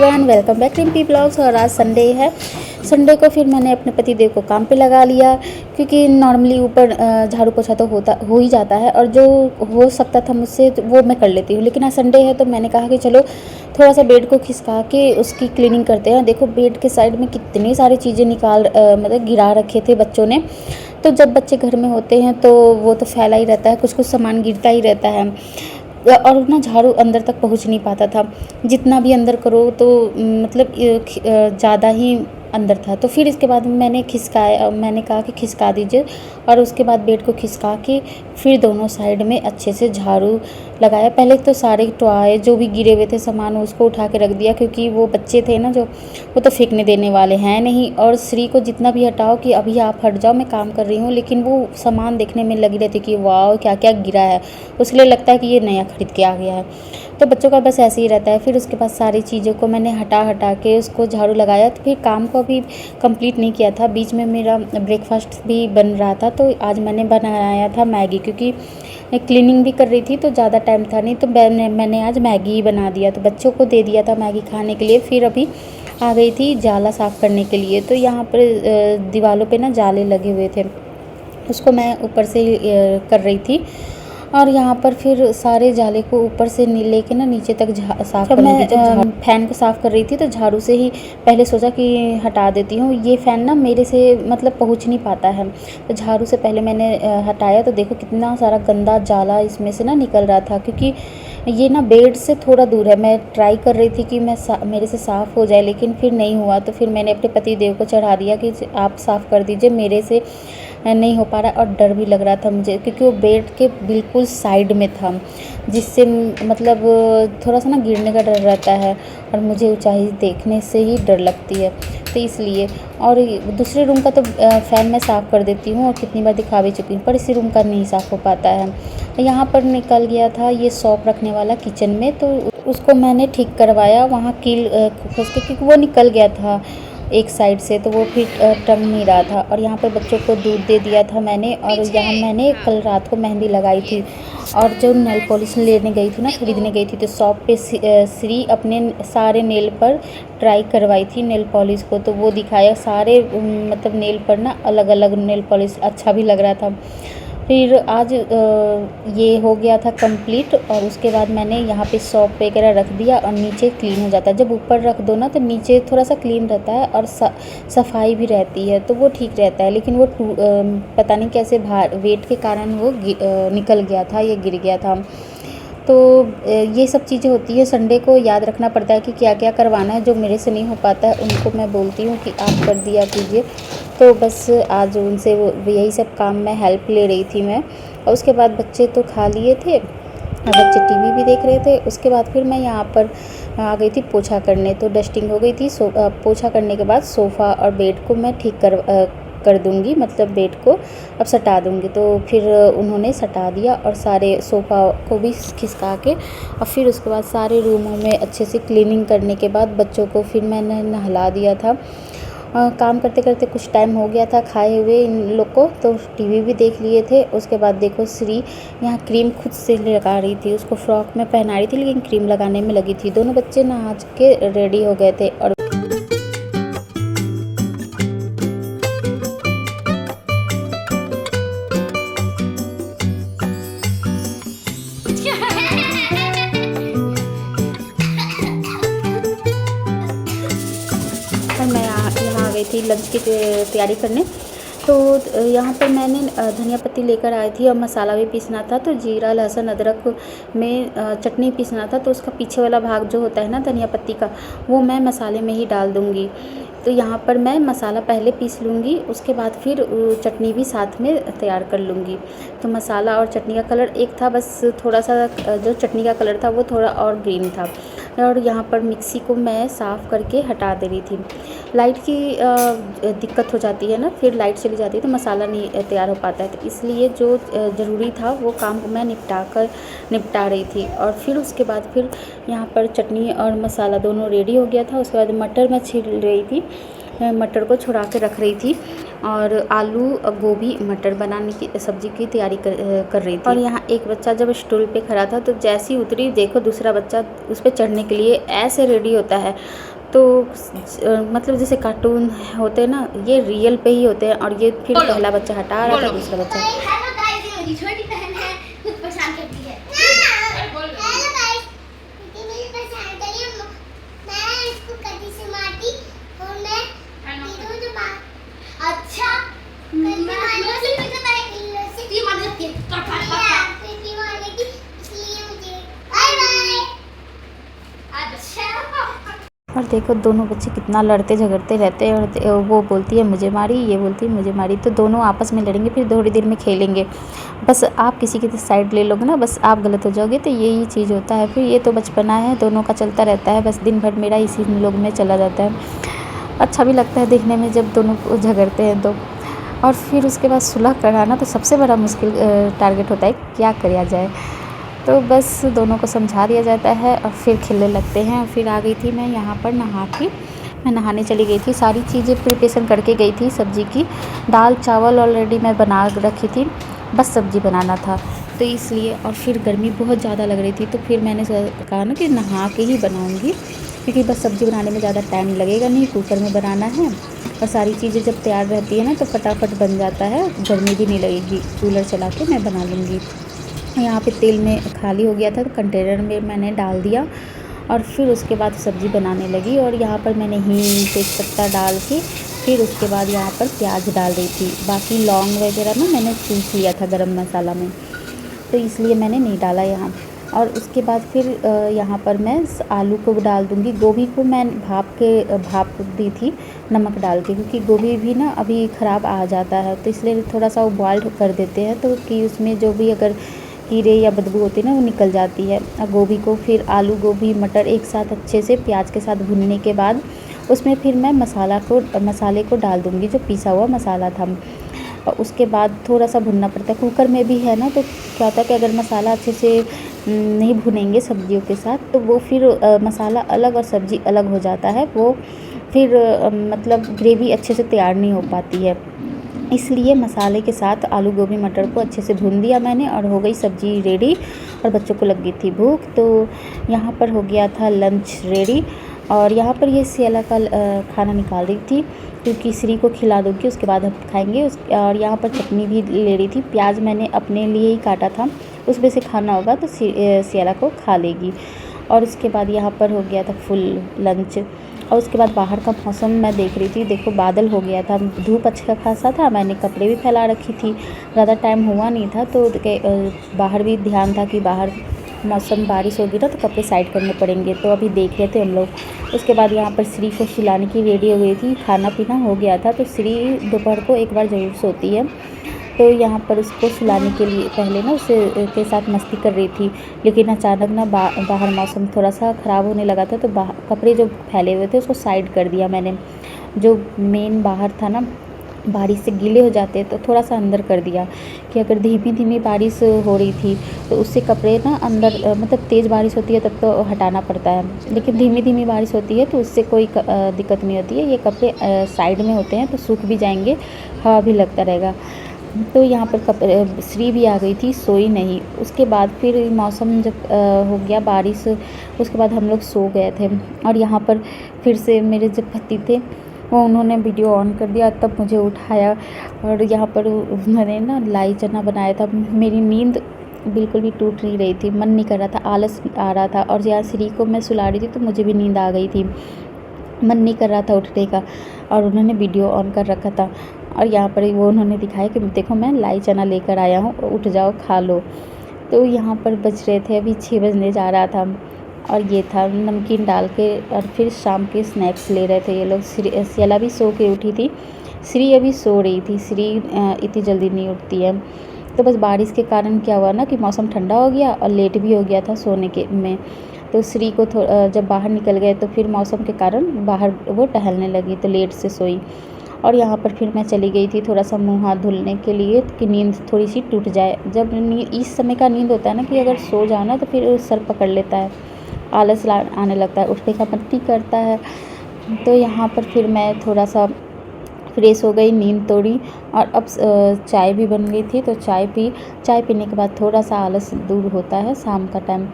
Everyone, welcome back Rimpy blogs. और आज Sunday है। संडे को फिर मैंने अपने पतिदेव को काम पे लगा लिया, क्योंकि नॉर्मली ऊपर झाड़ू पोछा तो हो ही जाता है और जो हो सकता था मुझसे तो वो मैं कर लेती हूँ। लेकिन आज संडे है तो मैंने कहा कि चलो थोड़ा सा बेड को खिसका के उसकी क्लीनिंग करते हैं। देखो बेड के साइड में कितनी सारी चीज़ें मतलब गिरा रखे थे बच्चों ने। तो जब बच्चे घर में होते हैं तो वो तो फैला ही रहता है, कुछ कुछ सामान गिरता ही रहता है और ना झाड़ू अंदर तक पहुंच नहीं पाता था। जितना भी अंदर करो तो मतलब ज़्यादा ही अंदर था। तो फिर इसके बाद मैंने कहा कि खिसका दीजिए और उसके बाद बेड को खिसका के फिर दोनों साइड में अच्छे से झाड़ू लगाया। पहले तो सारे टॉय जो भी गिरे हुए थे सामान उसको उठा के रख दिया, क्योंकि वो बच्चे थे ना जो, वो तो फेंकने देने वाले हैं नहीं। और श्री को जितना भी हटाओ कि अभी आप हट जाओ मैं काम कर रही हूँ, लेकिन वो सामान देखने में लगी रहती कि वाह क्या क्या गिरा है, उसके लिए लगता है कि ये नया खरीद के आ गया है। तो बच्चों का बस ऐसे ही रहता है। फिर उसके बाद सारी चीज़ों को मैंने हटा के उसको झाड़ू लगाया। तो फिर काम को अभी कंप्लीट नहीं किया था, बीच में मेरा ब्रेकफास्ट भी बन रहा था। तो आज मैंने बनाया था मैगी, क्योंकि क्लीनिंग भी कर रही थी तो ज़्यादा टाइम था नहीं, तो मैंने आज मैगी ही बना दिया। तो बच्चों को दे दिया था मैगी खाने के लिए। फिर अभी आ गई थी जाला साफ़ करने के लिए। तो यहाँ पर दीवारों पे ना जाले लगे हुए थे, उसको मैं ऊपर से कर रही थी। और यहाँ पर फिर सारे जाले को ऊपर से लेके ना नीचे तक साफ़ कर रही थी। जब फ़ैन को साफ़ कर रही थी तो झाड़ू से ही पहले सोचा कि हटा देती हूँ। ये फ़ैन ना मेरे से मतलब पहुँच नहीं पाता है, तो झाड़ू से पहले मैंने हटाया। तो देखो कितना सारा गंदा जाला इसमें से ना निकल रहा था, क्योंकि ये ना बेड से थोड़ा दूर है। मैं ट्राई कर रही थी कि मेरे से साफ़ हो जाए, लेकिन फिर नहीं हुआ। तो फिर मैंने अपने पति देव को चढ़ा दिया कि आप साफ़ कर दीजिए, मेरे से नहीं हो पा रहा। और डर भी लग रहा था मुझे, क्योंकि वो बेड के बिल्कुल साइड में था, जिससे मतलब थोड़ा सा ना गिरने का डर रहता है और मुझे ऊंचाई देखने से ही डर लगती है, तो इसलिए। और दूसरे रूम का तो फ़ैन मैं साफ़ कर देती हूँ और कितनी बार दिखा भी चुकी हूँ, पर इसी रूम का नहीं साफ़ हो पाता है। यहाँ पर निकल गया था ये सौंप रखने वाला किचन में, तो उसको मैंने ठीक करवाया वहाँ कील फंस के, क्योंकि वो निकल गया था एक साइड से, तो वो फिर टंग नहीं रहा था। और यहाँ पर बच्चों को दूध दे दिया था मैंने। और यहाँ मैंने कल रात को मेहंदी लगाई थी, और जो नेल पॉलिश लेने गई थी ना, खरीदने गई थी, तो शॉप पे श्री अपने सारे नेल पर ट्राई करवाई थी नेल पॉलिश को। तो वो दिखाया सारे मतलब नेल पर ना अलग अलग नेल पॉलिश, अच्छा भी लग रहा था। फिर आज ये हो गया था कंप्लीट। और उसके बाद मैंने यहाँ पे सॉप वगैरह रख दिया और नीचे क्लीन हो जाता है। जब ऊपर रख दो ना तो नीचे थोड़ा सा क्लीन रहता है और सफाई भी रहती है, तो वो ठीक रहता है। लेकिन वो पता नहीं कैसे वेट के कारण वो निकल गया था, ये गिर गया था। तो ये सब चीज़ें होती है, संडे को याद रखना पड़ता है कि क्या क्या करवाना है। जो मेरे से नहीं हो पाता है उनको मैं बोलती हूँ कि आप कर दिया कीजिए। तो बस आज उनसे यही सब काम में हेल्प ले रही थी मैं। और उसके बाद बच्चे तो खा लिए थे और बच्चे टीवी भी देख रहे थे। उसके बाद फिर मैं यहाँ पर आ गई थी पोछा करने। तो डस्टिंग हो गई थी। पोछा करने के बाद सोफ़ा और बेड को मैं ठीक कर दूंगी, मतलब बेड को अब सटा दूंगी। तो फिर उन्होंने सटा दिया और सारे सोफ़ा को भी खिसका के, और फिर उसके बाद सारे रूमों में अच्छे से क्लीनिंग करने के बाद बच्चों को फिर मैंने नहला दिया था। काम करते करते कुछ टाइम हो गया था खाए हुए इन लोग को, तो टीवी भी देख लिए थे। उसके बाद देखो श्री यहाँ क्रीम खुद से लगा रही थी, उसको फ्रॉक में पहना रही थी लेकिन क्रीम लगाने में लगी थी। दोनों बच्चे नहा के रेडी हो गए थे। और मैं यहाँ आ गई थी लंच की तैयारी करने। तो यहाँ पर मैंने धनिया पत्ती लेकर आई थी और मसाला भी पीसना था। तो जीरा लहसुन अदरक में चटनी पीसना था। तो उसका पीछे वाला भाग जो होता है ना धनिया पत्ती का, वो मैं मसाले में ही डाल दूँगी। तो यहाँ पर मैं मसाला पहले पीस लूँगी, उसके बाद फिर चटनी भी साथ में तैयार कर लूँगी। तो मसाला और चटनी का कलर एक था, बस थोड़ा सा जो चटनी का कलर था वो थोड़ा और ग्रीन था। और यहाँ पर मिक्सी को मैं साफ़ करके हटा दे रही थी। लाइट की दिक्कत हो जाती है ना, फिर लाइट चली जाती है तो मसाला नहीं तैयार हो पाता है। तो इसलिए जो ज़रूरी था वो काम मैं निपटा रही थी। और फिर उसके बाद फिर यहाँ पर चटनी और मसाला दोनों रेडी हो गया था। उसके बाद मटर मैं छील रही थी, मटर को छुड़ा के रख रही थी। और आलू गोभी मटर बनाने की सब्ज़ी की तैयारी कर रही थी। और यहाँ एक बच्चा जब स्टूल पे खड़ा था तो जैसी उतरी देखो दूसरा बच्चा उस पर चढ़ने के लिए ऐसे रेडी होता है, तो मतलब जैसे कार्टून होते हैं ना, ये रियल पे ही होते हैं। और ये फिर पहला बच्चा हटा रहा था, दूसरा बच्चा। हेलो गाइस, ये मेरी छोटी बहन है, खुद परेशान करती है। हेलो गाइस, ये मेरी परेशान कर रही है। मैं इसको कटी से मारती और मैं इधर उधर मार। अच्छा मैं से पता है कि ये मार देती है। फिर मार लेती, इसलिए मुझे बाय बाय। अच्छा और देखो दोनों बच्चे कितना लड़ते झगड़ते रहते हैं। और वो बोलती है मुझे मारी, ये बोलती है मुझे मारी। तो दोनों आपस में लड़ेंगे, फिर थोड़ी देर में खेलेंगे। बस आप किसी की साइड ले लोगे ना, बस आप गलत हो जाओगे। तो यही चीज़ होता है। फिर ये तो बचपना है, दोनों का चलता रहता है। बस दिन भर मेरा इसी लोग में चला जाता है। अच्छा भी लगता है देखने में जब दोनों झगड़ते हैं तो। और फिर उसके बाद सुलह कराना तो सबसे बड़ा मुश्किल टारगेट होता है, क्या किया जाए। तो बस दोनों को समझा दिया जाता है और फिर खेलने लगते हैं। फिर आ गई थी मैं यहाँ पर नहा के, मैं नहाने चली गई थी। सारी चीज़ें प्रिपरेशन करके गई थी सब्ज़ी की। दाल चावल ऑलरेडी मैं बना रखी थी, बस सब्ज़ी बनाना था। तो इसलिए, और फिर गर्मी बहुत ज़्यादा लग रही थी, तो फिर मैंने कहा ना कि नहा के ही बनाऊँगी, क्योंकि बस सब्ज़ी बनाने में ज़्यादा टाइम लगेगा नहीं, कुकर में बनाना है। और सारी चीज़ें जब तैयार रहती है ना तो फटाफट बन जाता है, गर्मी भी नहीं लगेगी। कूलर चला के मैं बना लूँगी। यहाँ पे तेल में खाली हो गया था तो कंटेनर में मैंने डाल दिया और फिर उसके बाद सब्ज़ी बनाने लगी। और यहाँ पर मैंने हींग तेज़पत्ता डाल के फिर उसके बाद यहाँ पर प्याज डाल रही थी। बाकी लौंग वगैरह ना मैंने पीस लिया था गरम मसाला में, तो इसलिए मैंने नहीं डाला यहाँ। और उसके बाद फिर यहाँ पर मैं आलू को डाल दूँगी। गोभी को मैं भाप दी थी नमक डाल के, क्योंकि गोभी भी ना अभी ख़राब आ जाता है, तो इसलिए थोड़ा सा वो बॉइल्ड कर देते हैं, तो कि उसमें जो भी अगर कीड़े या बदबू होती है ना वो निकल जाती है। और गोभी को फिर आलू गोभी मटर एक साथ अच्छे से प्याज के साथ भूनने के बाद उसमें फिर मैं मसाले को डाल दूँगी, जो पिसा हुआ मसाला था। और उसके बाद थोड़ा सा भुनना पड़ता है। कुकर में भी है ना, तो क्या होता है कि अगर मसाला अच्छे से नहीं भुनेंगे सब्जियों के साथ तो वो फिर मसाला अलग और सब्ज़ी अलग हो जाता है। वो फिर मतलब ग्रेवी अच्छे से तैयार नहीं हो पाती है। इसलिए मसाले के साथ आलू गोभी मटर को अच्छे से भून दिया मैंने और हो गई सब्ज़ी रेडी। और बच्चों को लग गई थी भूख, तो यहाँ पर हो गया था लंच रेडी। और यहाँ पर ये सियाला का खाना निकाल रही थी, क्योंकि श्री को खिला दूँगी उसके बाद हम खाएंगे। और यहाँ पर चटनी भी ले रही थी। प्याज मैंने अपने लिए ही काटा था, उसमें से खाना होगा तो सियाला को खा लेगी। और उसके बाद यहाँ पर हो गया था फुल लंच। और उसके बाद बाहर का मौसम मैं देख रही थी, देखो बादल हो गया था, धूप अच्छा खासा था। मैंने कपड़े भी फैला रखी थी, ज़्यादा टाइम हुआ नहीं था, तो बाहर भी ध्यान था कि बाहर मौसम बारिश होगी ना तो कपड़े साइड करने पड़ेंगे। तो अभी देख रहे थे हम लोग। उसके बाद यहाँ पर श्री को सुलाने की रेडी हो गई थी, खाना पीना हो गया था। तो श्री दोपहर को एक बार ज़रूर सोती है, तो यहाँ पर उसको सुलाने के लिए पहले ना उसे के साथ मस्ती कर रही थी। लेकिन अचानक ना बाहर मौसम थोड़ा सा ख़राब होने लगा था, तो कपड़े जो फैले हुए थे उसको साइड कर दिया मैंने। जो मेन बाहर था ना, बारिश से गीले हो जाते तो थोड़ा सा अंदर कर दिया, कि अगर धीमी धीमी बारिश हो रही थी तो उससे कपड़े ना अंदर मतलब तेज़ बारिश होती है तब तो हटाना पड़ता है, लेकिन धीमी धीमी बारिश होती है तो उससे कोई दिक्कत नहीं होती है। ये कपड़े साइड में होते हैं तो सूख भी जाएंगे, हवा भी लगता रहेगा। तो यहाँ पर श्री भी आ गई थी, सोई नहीं। उसके बाद फिर मौसम जब हो गया बारिश, उसके बाद हम लोग सो गए थे। और यहाँ पर फिर से मेरे जो पति थे वो उन्होंने वीडियो ऑन कर दिया, तब मुझे उठाया। और यहाँ पर उन्होंने ना लाई चना बनाया था। मेरी नींद बिल्कुल भी टूट नहीं रही थी, मन नहीं कर रहा था, आलस आ रहा था। और यहाँ श्री को मैं सुला रही थी तो मुझे भी नींद आ गई थी, मन नहीं कर रहा था उठने का। और उन्होंने वीडियो ऑन कर रखा था। और यहाँ पर वो उन्होंने दिखाया कि देखो मैं लाई चना लेकर आया हूँ, उठ जाओ खा लो। तो यहाँ पर बज रहे थे अभी 6 बजने जा रहा था। और ये था नमकीन डाल के, और फिर शाम के स्नैक्स ले रहे थे ये लोग। सियाला भी सो के उठी थी, श्री अभी सो रही थी। श्री इतनी जल्दी नहीं उठती है। तो बस बारिश के कारण क्या हुआ ना कि मौसम ठंडा हो गया और लेट भी हो गया था सोने के में। तो श्री को जब बाहर निकल गए तो फिर मौसम के कारण बाहर वो टहलने लगी, तो लेट से सोई। और यहाँ पर फिर मैं चली गई थी थोड़ा सा मुँह हाथ धुलने के लिए, कि नींद थोड़ी सी टूट जाए। जब इस समय का नींद होता है ना कि अगर सो जाओ ना तो फिर सर पकड़ लेता है, आलस आने लगता है, उठने का मन नहीं करता है। तो यहाँ पर फिर मैं थोड़ा सा फ्रेश हो गई, नींद तोड़ी। और अब चाय भी बन गई थी तो चाय पीने के बाद थोड़ा सा आलस दूर होता है शाम का टाइम।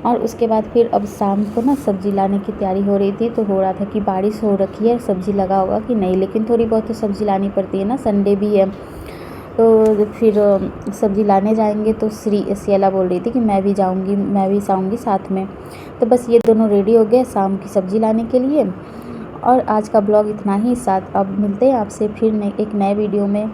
और उसके बाद फिर अब शाम को ना सब्ज़ी लाने की तैयारी हो रही थी, तो हो रहा था कि बारिश हो रखी है, सब्ज़ी लगा होगा कि नहीं, लेकिन थोड़ी बहुत तो सब्ज़ी लानी पड़ती है ना, संडे भी है। तो फिर सब्ज़ी लाने जाएंगे, तो सियाला बोल रही थी कि मैं भी आऊँगी साथ में। तो बस ये दोनों रेडी हो गए शाम की सब्ज़ी लाने के लिए। और आज का ब्लॉग इतना ही, साथ अब मिलते हैं आपसे फिर एक नए वीडियो में।